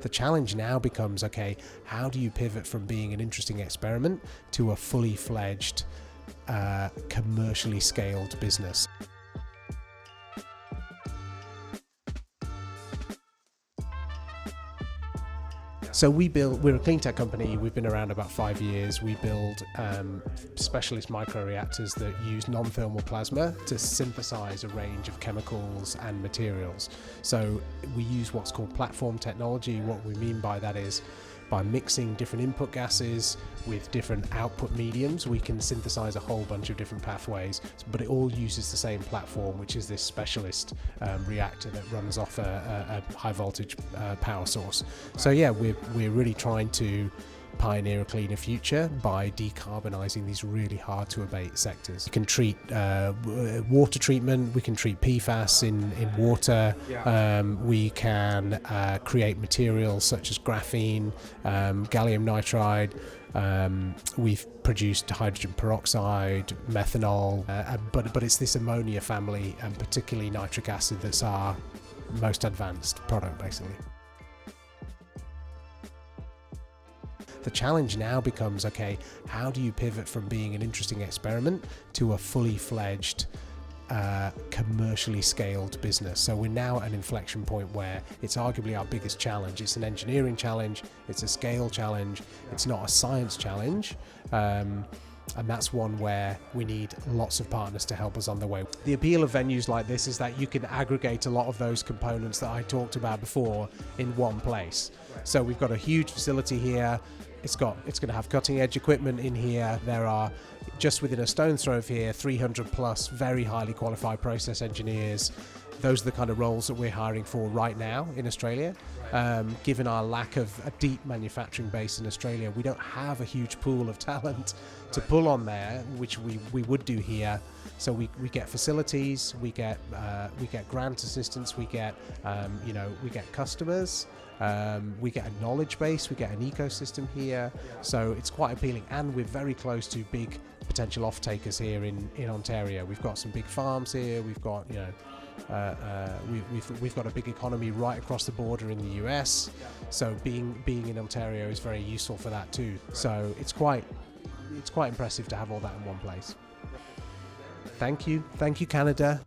The challenge now becomes, okay, how do you pivot from being an interesting experiment to a fully fledged, commercially scaled business? So we're a clean tech company. We've been around about 5 years. We build specialist microreactors that use non-thermal plasma to synthesize a range of chemicals and materials. So we use what's called platform technology. What we mean by that is by mixing different input gases with different output mediums, we can synthesize a whole bunch of different pathways, but it all uses the same platform, which is this specialist reactor that runs off a high voltage power source. So yeah, we're really trying to pioneer a cleaner future by decarbonising these really hard to abate sectors. We can treat water treatment, we can treat PFAS in water, we can create materials such as graphene, gallium nitride, we've produced hydrogen peroxide, methanol, but it's this ammonia family and particularly nitric acid that's our most advanced product basically. The challenge now becomes, okay, how do you pivot from being an interesting experiment to a fully fledged, commercially scaled business? So we're now at an inflection point where it's arguably our biggest challenge. It's an engineering challenge, it's a scale challenge, it's not a science challenge. And that's one where we need lots of partners to help us on the way. The appeal of venues like this is that you can aggregate a lot of those components that I talked about before in one place. So we've got a huge facility here. It's going to have cutting edge equipment in here. There are, just within a stone's throw of here, 300 plus very highly qualified process engineers. Those are the kind of roles that we're hiring for right now in Australia. Given our lack of a deep manufacturing base in Australia, we don't have a huge pool of talent to pull on there, which we would do here. So we get facilities, we get grant assistance, we get we get customers, we get a knowledge base, we get an ecosystem here. So it's quite appealing, and we're very close to big potential off-takers here in Ontario. We've got some big farms here. We've got we've got a big economy right across the border in the US. So being in Ontario is very useful for that too. So it's quite impressive to have all that in one place. Thank you, Canada.